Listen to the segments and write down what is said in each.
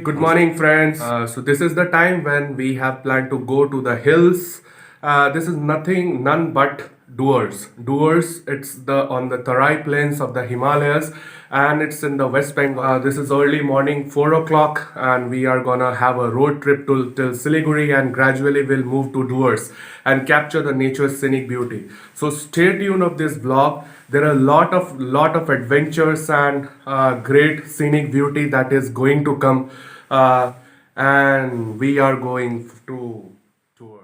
Good morning, friends. So this is the time when we have planned to go to the hills. This is none but DOOARS. DOOARS. It's on the Tarai plains of the Himalayas, and it's in the West Bengal. This is early morning, 4 o'clock, and we are gonna have a road trip till Siliguri, and gradually we'll move to DOOARS and capture the nature's scenic beauty. So stay tuned of this vlog. There are a lot of adventures and great scenic beauty that is going to come, and we are going to tour.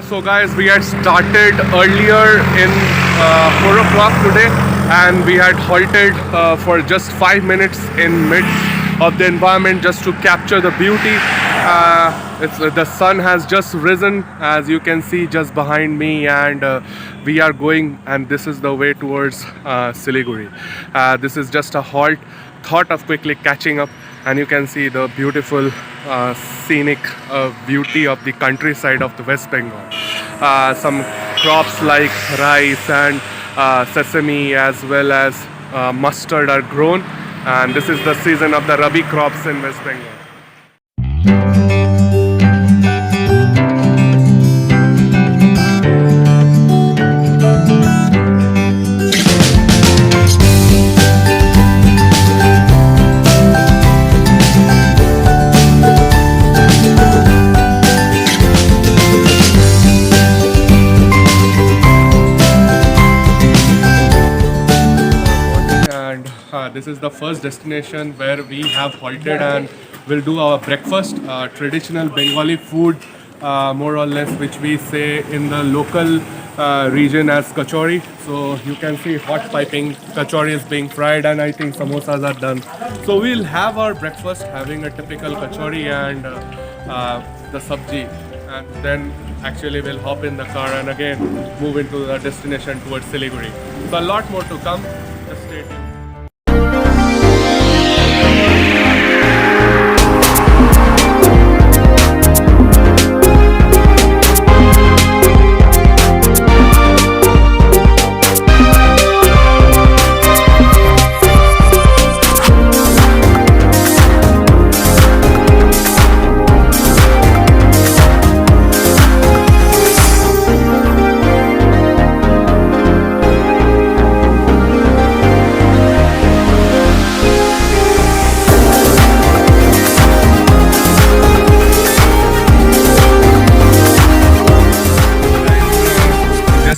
So guys, we had started earlier in 4 o'clock today, and we had halted for just 5 minutes in midst of the environment just to capture the beauty. The sun has just risen, as you can see just behind me, and we are going, and this is the way towards Siliguri. This is just a halt, thought of quickly catching up, and you can see the beautiful scenic beauty of the countryside of the West Bengal. Some crops like rice and sesame as well as mustard are grown, and this is the season of the Rabi crops in West Bengal. This is the first destination where we have halted, and we'll do our breakfast, traditional Bengali food, more or less, which we say in the local region as kachori. So you can see hot piping kachori is being fried, and I think samosas are done. So we'll have our breakfast having a typical kachori and the sabji, and then actually we'll hop in the car and again move into the destination towards Siliguri. So a lot more to come. Just stay tuned.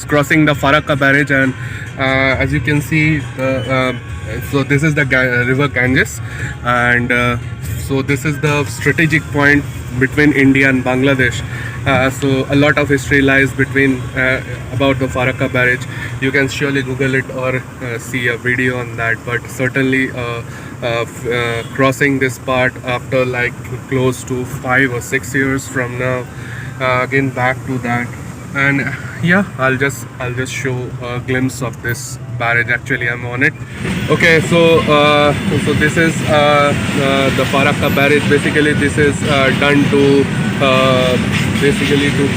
Crossing the Farakka Barrage, and as you can see, so this is the river Ganges, and so this is the strategic point between India and Bangladesh. So a lot of history lies between about the Farakka Barrage. You can surely Google it or see a video on that, but certainly crossing this part after like close to 5 or 6 years from now, again back to that. And yeah, I'll just show a glimpse of this barrage. Actually, I'm on it. Okay, so this is the Farakka Barrage. Basically, this is done to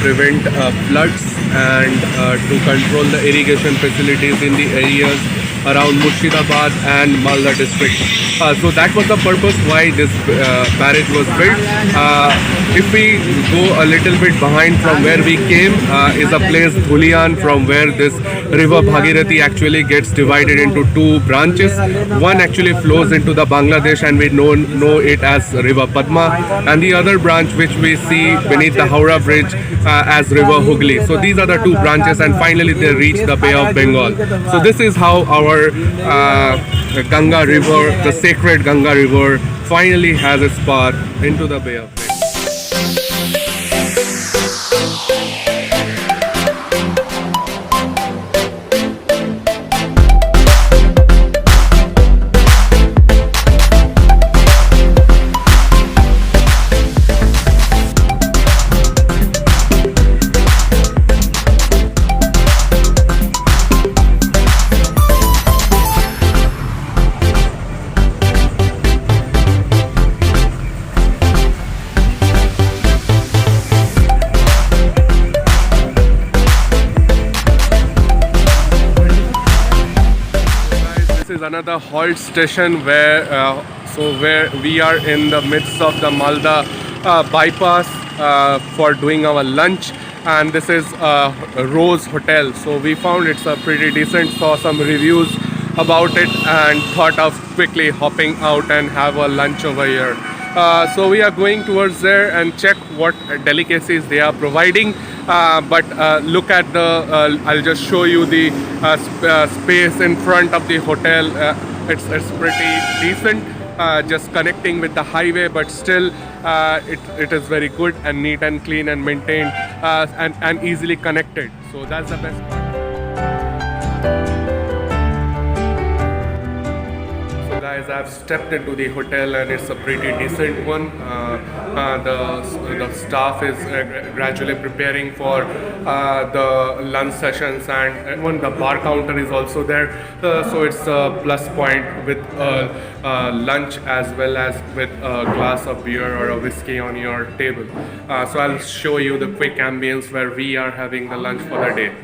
prevent floods and to control the irrigation facilities in the areas around Murshidabad and Malda district. So that was the purpose why this barrage was built. If we go a little bit behind from where we came, is a place Dhulian, from where this river Bhagirathi actually gets divided into two branches. One actually flows into the Bangladesh, and we know it as River Padma, and the other branch which we see beneath the Howrah Bridge as River Hooghly. So these are the two branches, and finally they reach the Bay of Bengal. So this is how our Ganga River, the sacred Ganga River, finally has its path into the Bay of Bengal. is another halt station where where we are in the midst of the Malda bypass for doing our lunch, and this is Rose Hotel. So we found it's a pretty decent, saw some reviews about it and thought of quickly hopping out and have a lunch over here. So we are going towards there and check what delicacies they are providing. But look at the, I'll just show you the space in front of the hotel. It's pretty decent, just connecting with the highway, but still it is very good and neat and clean and maintained and easily connected. So that's the best part. Guys, I've stepped into the hotel and it's a pretty decent one. The staff is gradually preparing for the lunch sessions, and even the bar counter is also there. So it's a plus point with lunch as well as with a glass of beer or a whiskey on your table. So I'll show you the quick ambience where we are having the lunch for the day.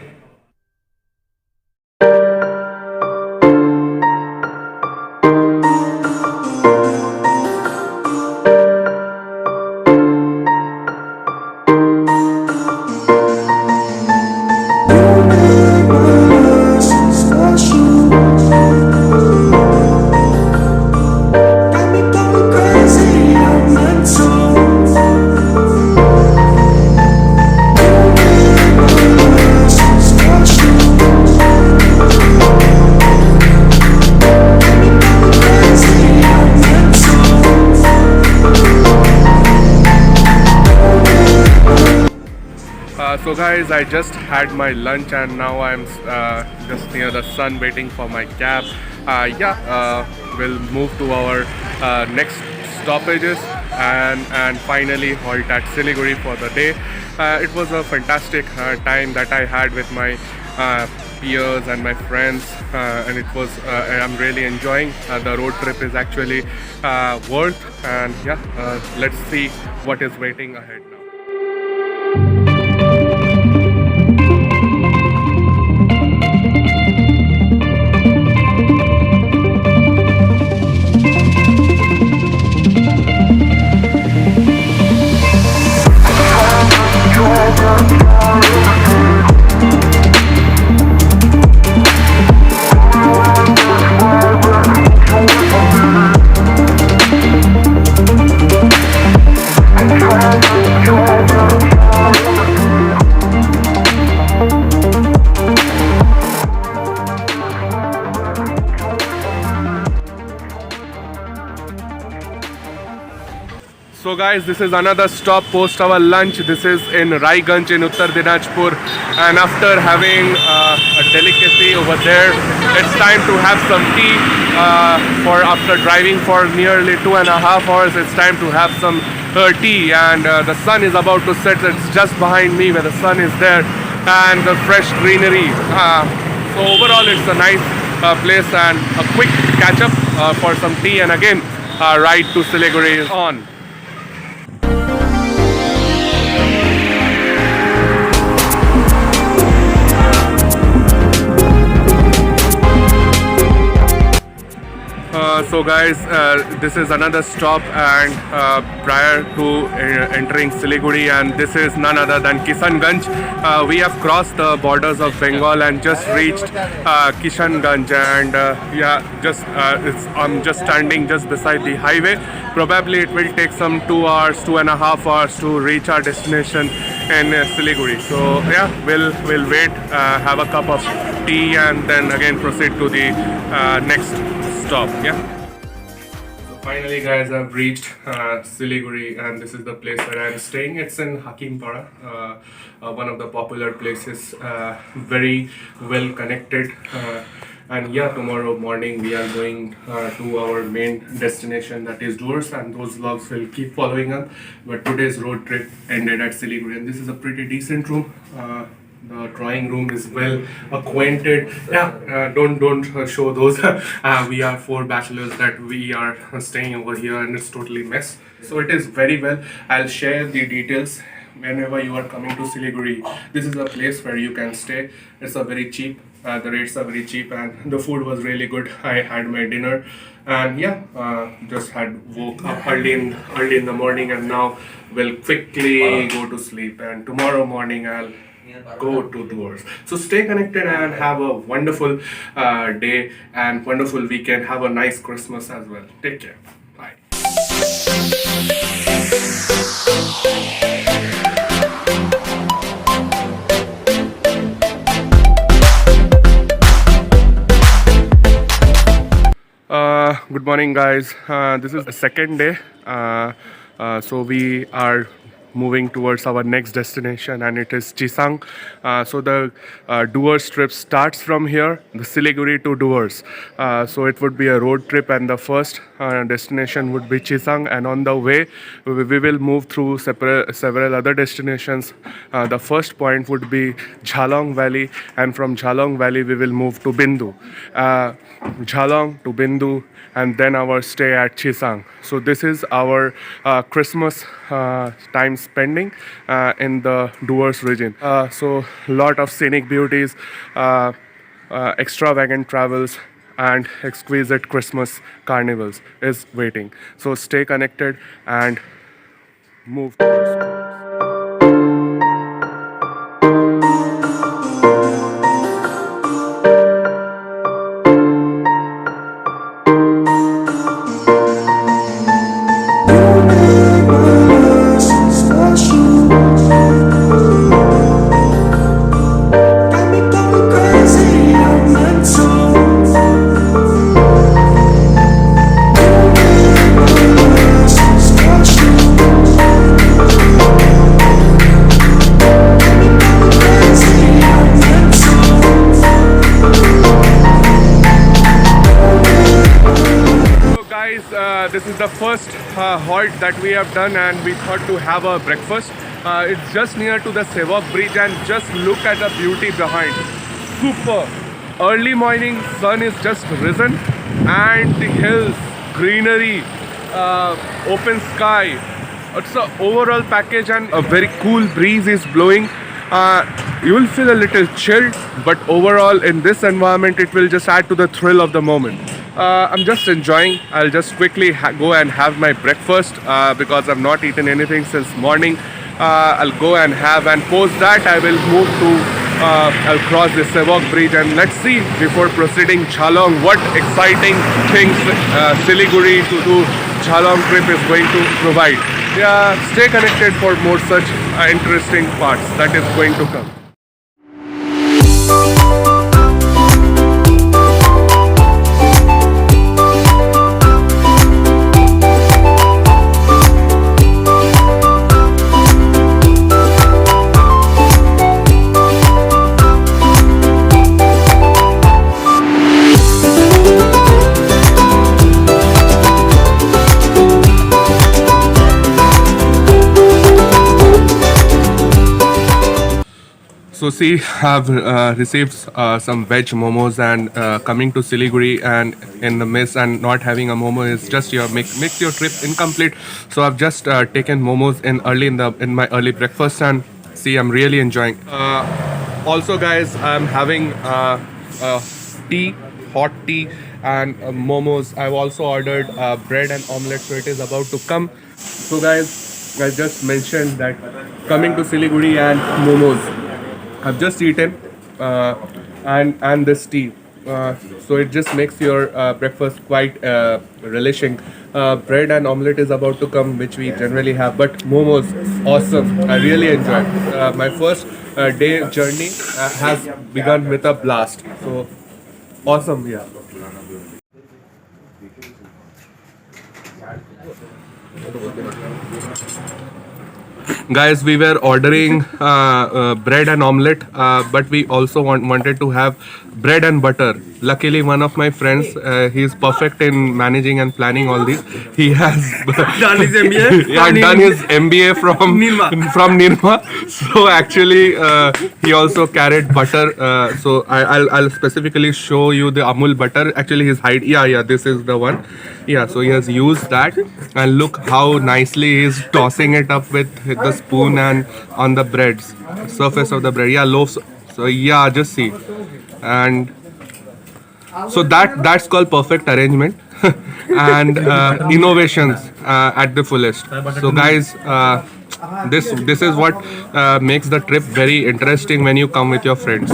So guys, I just had my lunch and now I'm just near the sun waiting for my cab. We'll move to our next stoppages and finally halt at Siliguri for the day. It was a fantastic time that I had with my peers and my friends, and it was I'm really enjoying. The road trip is actually worth, and let's see what is waiting ahead now. So guys, this is another stop post our lunch. This is in Raiganj in Dubrajpur, and after having a delicacy over there, it's time to have some tea. After driving for nearly 2.5 hours, it's time to have some tea, and the sun is about to set. It's just behind me where the sun is there, and the fresh greenery. So overall, it's a nice place, and a quick catch up for some tea, and again, ride to Siliguri is on. So guys, this is another stop, and prior to entering Siliguri, and this is none other than Kishanganj. We have crossed the borders of Bengal and just reached Kishanganj, and I'm just standing just beside the highway. Probably it will take some 2 hours, 2.5 hours to reach our destination in Siliguri. So we'll wait, have a cup of tea, and then again proceed to the next stop. Finally guys, I've reached Siliguri, and this is the place where I'm staying. It's in Hakimpara, one of the popular places, very well connected, and tomorrow morning we are going to our main destination, that is DOOARS, and those vlogs will keep following up. But today's road trip ended at Siliguri, and this is a pretty decent room. The drawing room is well acquainted. Don't show those. We are 4 bachelors that we are staying over here, and it's totally mess. So it is very well. I'll share the details whenever you are coming to Siliguri. This is a place where you can stay. It's a very cheap The rates are very cheap and the food was really good. I had my dinner and yeah, just had woke up early in the morning and now will quickly go to sleep. And tomorrow morning I'll go to DOOARS. So stay connected and have a wonderful day and wonderful weekend. Have a nice Christmas as well. Take care. Bye. Good morning, guys. This is the second day. So we are moving towards our next destination, and it is Chisang. So the DOOARS trip starts from here, the Siliguri to DOOARS. So it would be a road trip, and the first destination would be Chisang. And on the way, we will move through several other destinations. The first point would be Jhalong Valley, and from Jhalong Valley, we will move to Bindu. Jhalong to Bindu, and then our stay at Chisang. So this is our Christmas time spending in the DOOARS region. So lot of scenic beauties, extravagant travels, and exquisite Christmas carnivals is waiting. So stay connected and move towards. This is the first halt that we have done, and we thought to have a breakfast. It's just near to the Sevoke bridge, and just look at the beauty behind. Super! Early morning, sun is just risen, and the hills, greenery, open sky. It's an overall package, and a very cool breeze is blowing. You will feel a little chilled, but overall in this environment it will just add to the thrill of the moment. I'm just enjoying. I'll just quickly go and have my breakfast because I've not eaten anything since morning. I'll go and have, and post that I will move to I'll cross the Sevoke bridge, and let's see before proceeding Jhalong what exciting things Siliguri to Jhalong trip is going to provide. Yeah, stay connected for more such interesting parts that is going to come. So see, I've received some veg momos, and coming to Siliguri and in the mess and not having a momo is just makes your trip incomplete. So I've just taken momos in my early breakfast, and see, I'm really enjoying. Also, guys, I'm having tea, hot tea, and momos. I've also ordered bread and omelette, so it is about to come. So guys, I just mentioned that coming to Siliguri and momos. I've just eaten and this tea, so it just makes your breakfast quite relishing. Bread and omelette is about to come, which we generally have, but momos, awesome. I really enjoyed. My first day journey has begun with a blast. So awesome, yeah. Guys, we were ordering bread and omelette, but we also wanted to have bread and butter. Luckily, one of my friends, he is perfect in managing and planning all these. He has done his MBA. done his MBA from Nirma. So actually, he also carried butter. So I'll specifically show you the Amul butter. Actually, his height. Yeah, this is the one. Yeah, so he has used that, and look how nicely he's tossing it up with the spoon and on the breads, surface of the bread. Yeah, loaves. So yeah, just see. and so that's called perfect arrangement and innovations at the fullest. So guys, this is what makes the trip very interesting when you come with your friends.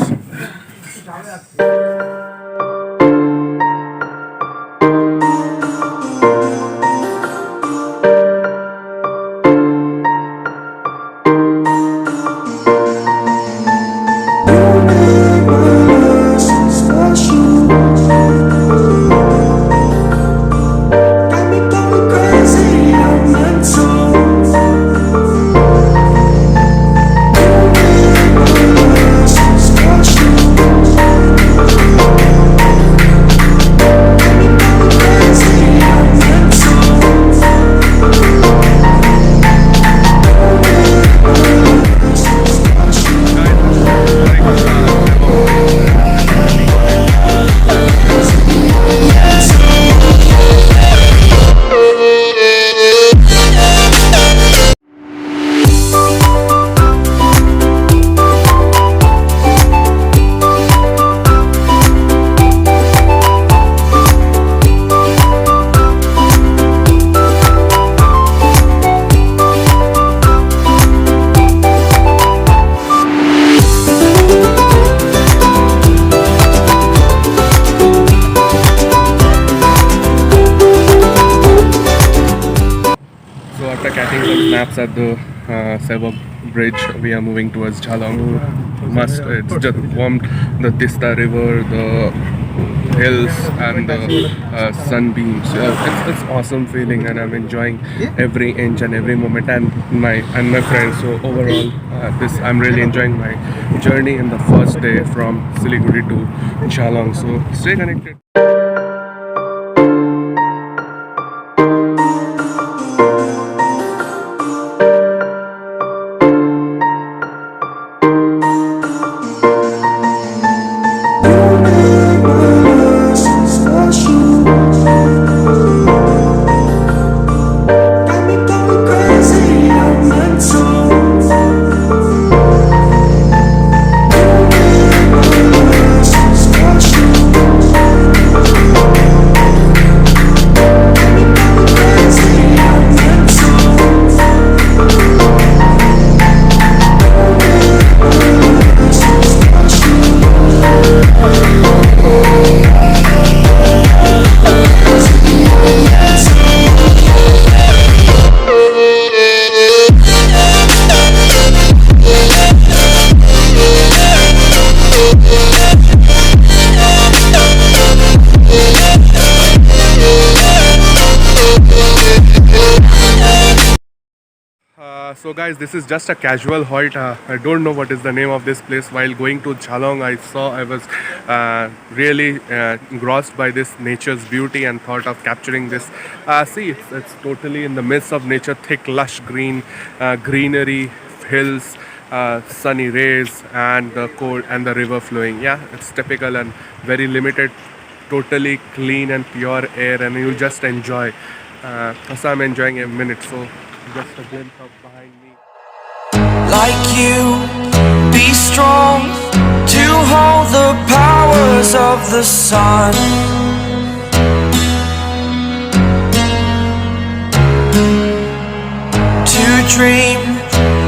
Maps at the Sevoke bridge. We are moving towards Jhalong. It's just warmed the Tista River, the hills, and the sunbeams. It's awesome feeling, and I'm enjoying every inch and every moment, and my friends. So overall, I'm really enjoying my journey in the first day from Siliguri to Jhalong. So stay connected. So guys, this is just a casual halt. I don't know what is the name of this place. While going to Jhalong, I was really engrossed by this nature's beauty and thought of capturing this. See, it's totally in the midst of nature, thick, lush greenery, hills, sunny rays, and the cold and the river flowing. Yeah, it's typical and very limited, totally clean and pure air, and you just enjoy. So I'm enjoying a minute. So just a glimpse of behind me. Like you, be strong to hold the powers of the sun. To dream,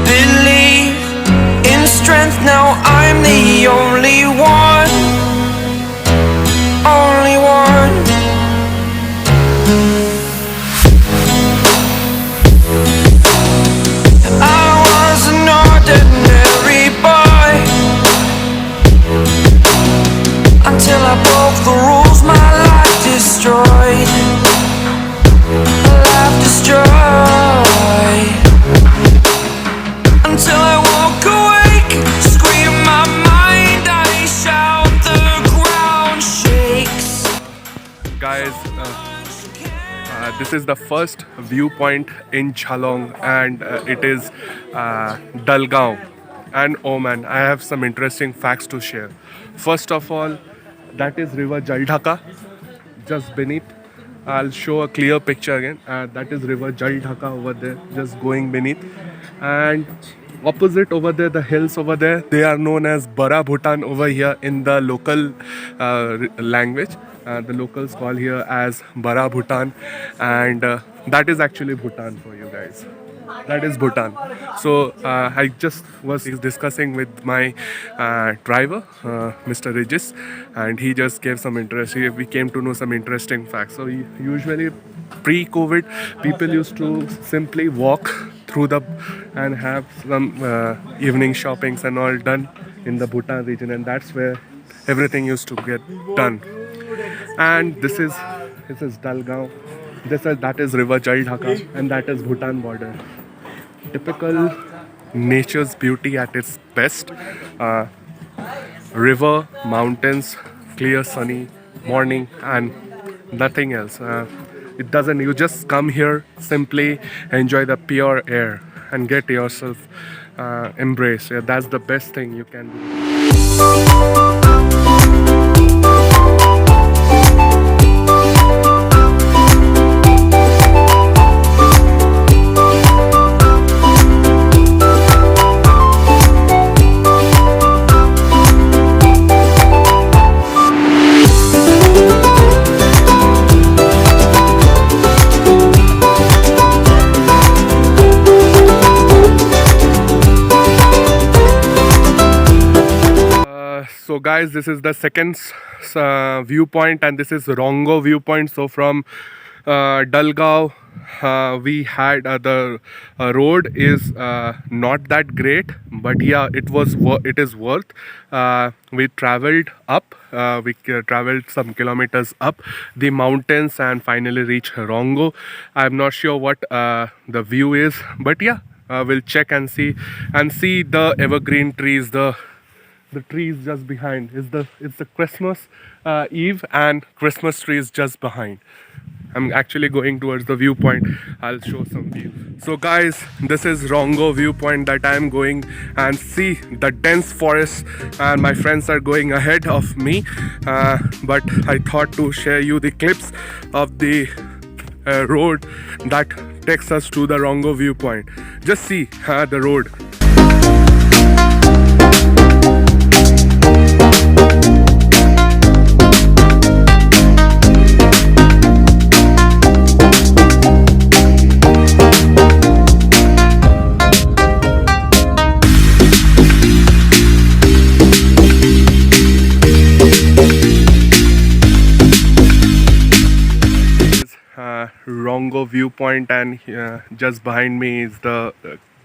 believe in strength. Now I'm the only one, only one. Until I broke the rules, my life destroyed. Life destroyed. Until I walk awake, scream my mind, I shout, the ground shakes. Guys, this is the first viewpoint in Jhalong, and it is Dalgaon. And oh man, I have some interesting facts to share. First of all, that is river Jaldhaka just beneath. I'll show a clear picture again. That is river Jaldhaka over there, just going beneath. And opposite over there, the hills over there, they are known as Bara Bhutan over here in the local language. The locals call here as Bara Bhutan, and that is actually Bhutan for you guys. That is Bhutan. So I just was discussing with my driver, Mr. Regis, and he just gave some interest. We came to know some interesting facts. So usually pre-COVID, people used to simply walk through the and have some evening shoppings and all done in the Bhutan region, and that's where everything used to get done. And this is Dalgaon. That is river Jaldhaka, and that is Bhutan border. Typical nature's beauty at its best. River, mountains, clear sunny morning, and nothing else. It doesn't. You just come here, simply enjoy the pure air and get yourself embraced. Yeah, that's the best thing you can do. So guys, this is the second viewpoint, and this is Rongo Viewpoint. So from Dalgaon, we had the road is not that great, but yeah, it is worth. We traveled up, we traveled some kilometers up the mountains and finally reached Rongo. I'm not sure what the view is, but yeah, we'll check and see the evergreen trees, the trees just behind. It's the Christmas Eve, and Christmas tree is just behind. I'm actually going towards the viewpoint. I'll show some view. So guys, this is Rongo Viewpoint that I'm going, and see the dense forest, and my friends are going ahead of me, but I thought to share you the clips of the road that takes us to the Rongo Viewpoint. Just see the road. Rongo Viewpoint, and just behind me is the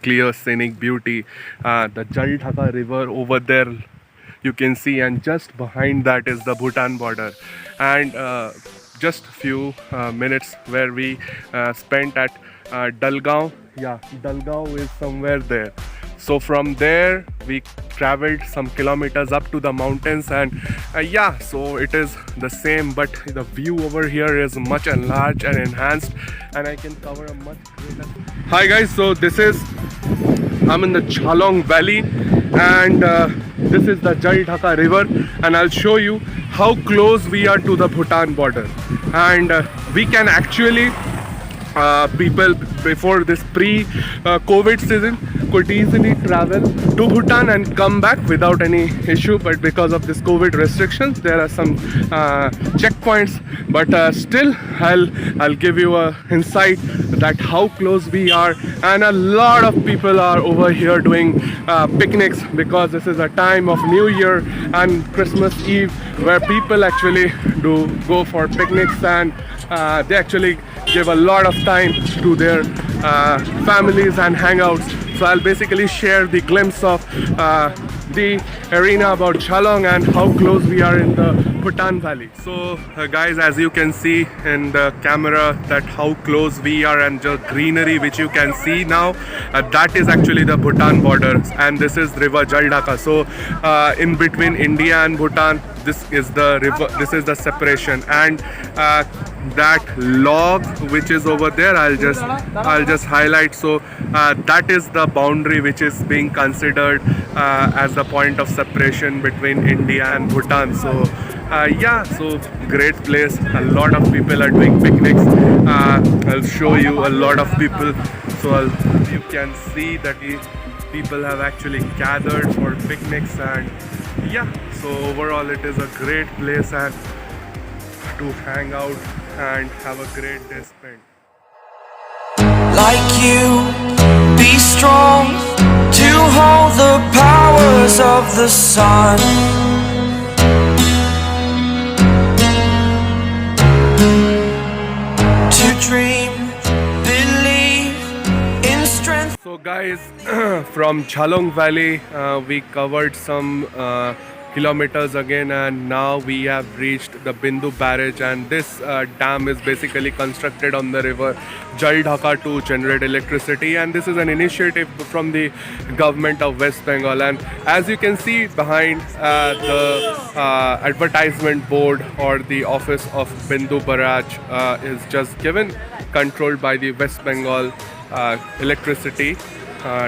clear scenic beauty, the Jaldhaka river over there you can see, and just behind that is the Bhutan border. And just few minutes where we spent at Dalgaon. Yeah, Dalgaon is somewhere there. So from there we traveled some kilometers up to the mountains, and yeah, so it is the same, but the view over here is much enlarged and enhanced, and I can cover a much greater. Hi guys, so I'm in the Jhalong valley, and this is the Jaldhaka river, and I'll show you how close we are to the Bhutan border. And we can actually people before this pre-COVID season could easily travel to Bhutan and come back without any issue, but because of this COVID restrictions there are some checkpoints, but still I'll give you a insight that how close we are. And a lot of people are over here doing picnics, because this is a time of New Year and Christmas Eve where people actually do go for picnics, and they actually give a lot of time to their families and hangouts. So I'll basically share the glimpse of the arena about Jhalong and how close we are in the Bhutan valley. So guys, as you can see in the camera that how close we are, and the greenery which you can see now, that is actually the Bhutan border, and this is river Jaldhaka. So in between India and Bhutan, this is the river, this is the separation, and that log which is over there, I'll just highlight. So that is the boundary which is being considered as the point of separation between India and Bhutan. So yeah, so great place, a lot of people are doing picnics. I'll show you a lot of people, so you can see that people have actually gathered for picnics, and yeah, so overall it is a great place and to hang out and have a great day spent. Like you, be strong to hold the powers of the sun. To dream, believe in strength. So guys, from Jhalong Valley, we covered some kilometers again, and now we have reached the Bindu Barrage, and this dam is basically constructed on the river Jhalong to generate electricity, and this is an initiative from the government of West Bengal. And as you can see behind the advertisement board or the office of Bindu Barrage is just given, controlled by the West Bengal electricity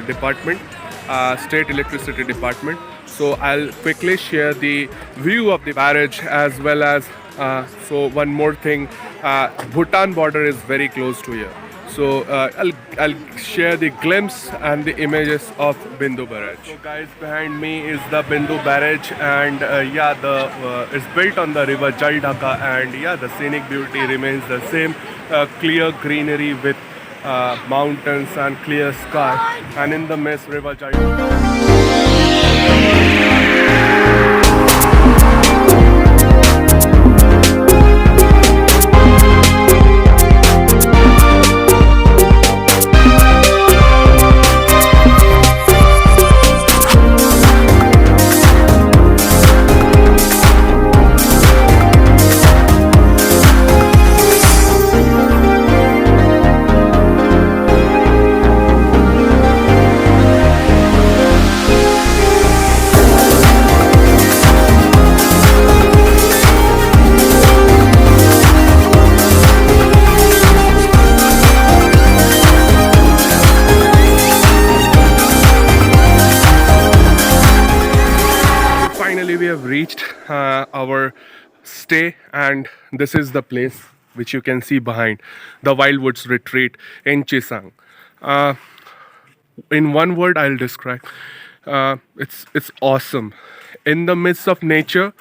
department, state electricity department. So I'll quickly share the view of the barrage, as well as so one more thing, Bhutan border is very close to here. So I'll share the glimpse and the images of Bindu Barrage. So guys, behind me is the Bindu Barrage, and yeah, it's built on the river Jhalong, and yeah, the scenic beauty remains the same, clear greenery with mountains and clear sky, and in the midst river Jhalong. We have reached our stay, and this is the place which you can see behind, the Wildwoods retreat in Chisang. In one word I'll describe, it's awesome. In the midst of nature,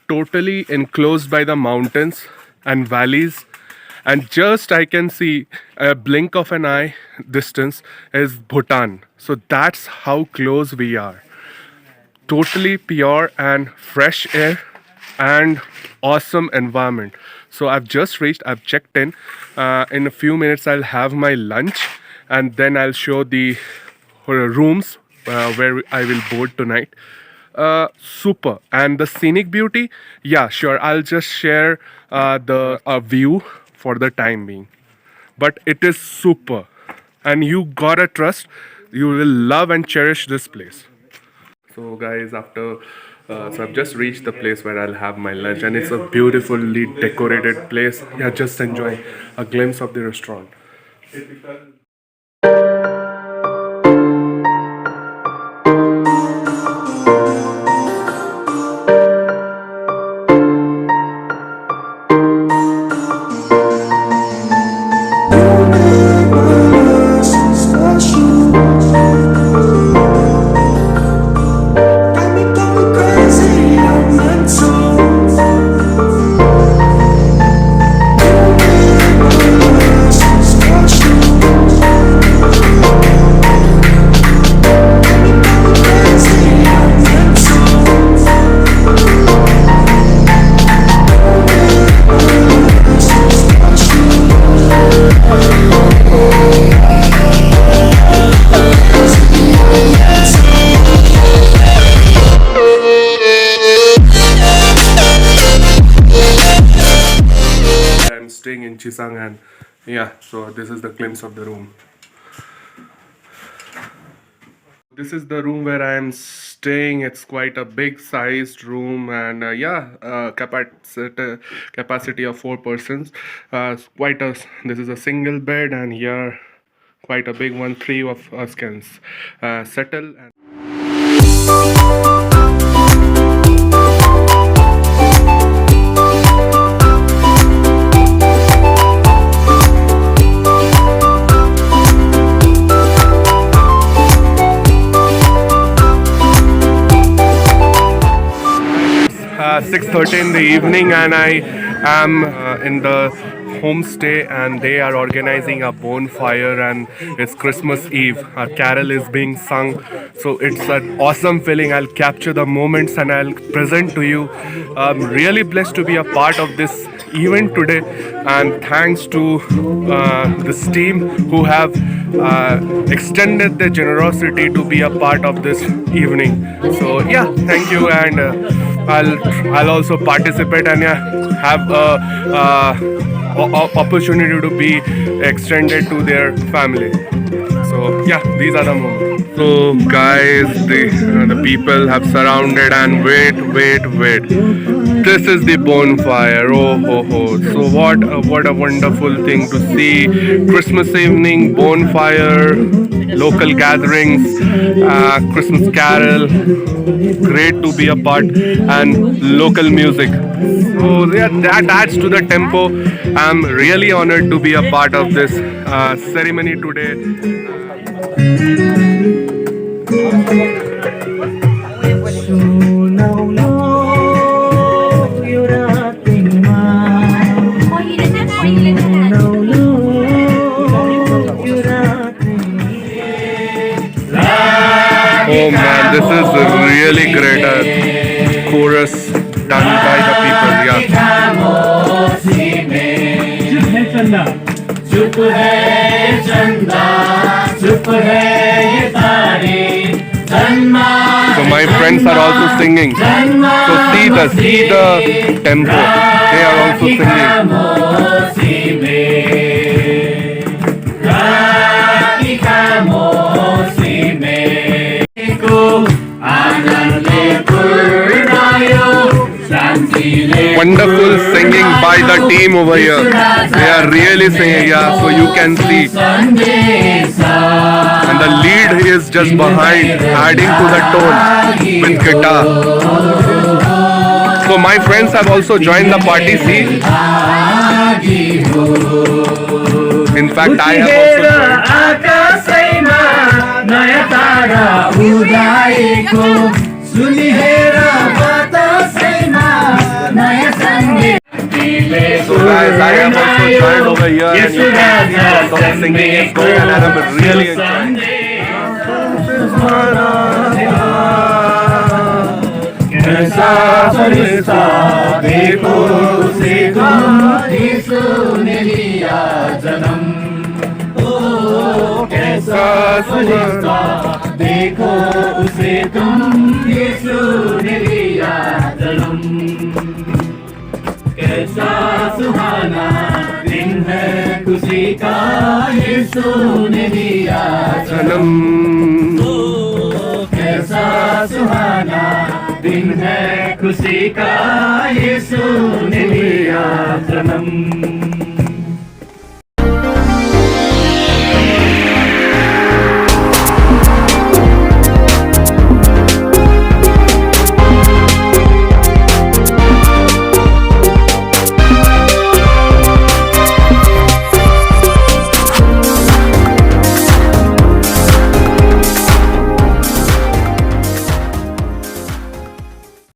totally enclosed by the mountains and valleys, and just I can see a blink of an eye distance is Bhutan. So that's how close we are. Totally pure and fresh air and awesome environment. So I've just reached, I've checked in a few minutes I'll have my lunch, and then I'll show the rooms where I will board tonight. Super. And the scenic beauty, yeah, sure, I'll just share the view for the time being, but it is super, and you gotta trust, you will love and cherish this place. So guys, after so I've just reached the place where I'll have my lunch, and it's a beautifully decorated place. Yeah, just enjoy a glimpse of the restaurant. Staying in Chisang, and yeah, so this is the glimpse of the room. This is the room where I am staying. It's quite a big sized room, and yeah, capacity of 4 persons. This is a single bed, and here quite a big one. 3 of us can settle. 6:30 in the evening, and I am in the homestay, and they are organizing a bonfire, and it's Christmas Eve. A carol is being sung, so it's an awesome feeling. I'll capture the moments and I'll present to you. I'm really blessed to be a part of this event today, and thanks to this team who have extended their generosity to be a part of this evening. So yeah, thank you, and I'll also participate and have a opportunity to be extended to their family. So yeah, these are the moments. So guys, the people have surrounded, and wait. This is the bonfire. Oh ho ho. So what a wonderful thing to see. Christmas evening, bonfire, local gatherings, Christmas carol. Great to be a part, and local music. So yeah, that adds to the tempo. I'm really honored to be a part of this ceremony today. Oh man, this is really great. Chorus done by the people. So my friends are also singing. So see the tempo. They are also singing. Wonderful singing by the team over here. They are really singing, yeah, so you can see. And the lead is just behind, adding to the tone with guitar. So my friends have also joined the party, see. In fact, I have also joined. So guys, I have also joined over here, and you can see some singing is going on, and I'm really enjoying. देखो उसे तुम यीशु ने लिया जन्म कैसा सुहाना दिन है खुशी का यीशु ने लिया जन्म कैसा सुहाना दिन है खुशी का यीशु ने लिया जन्म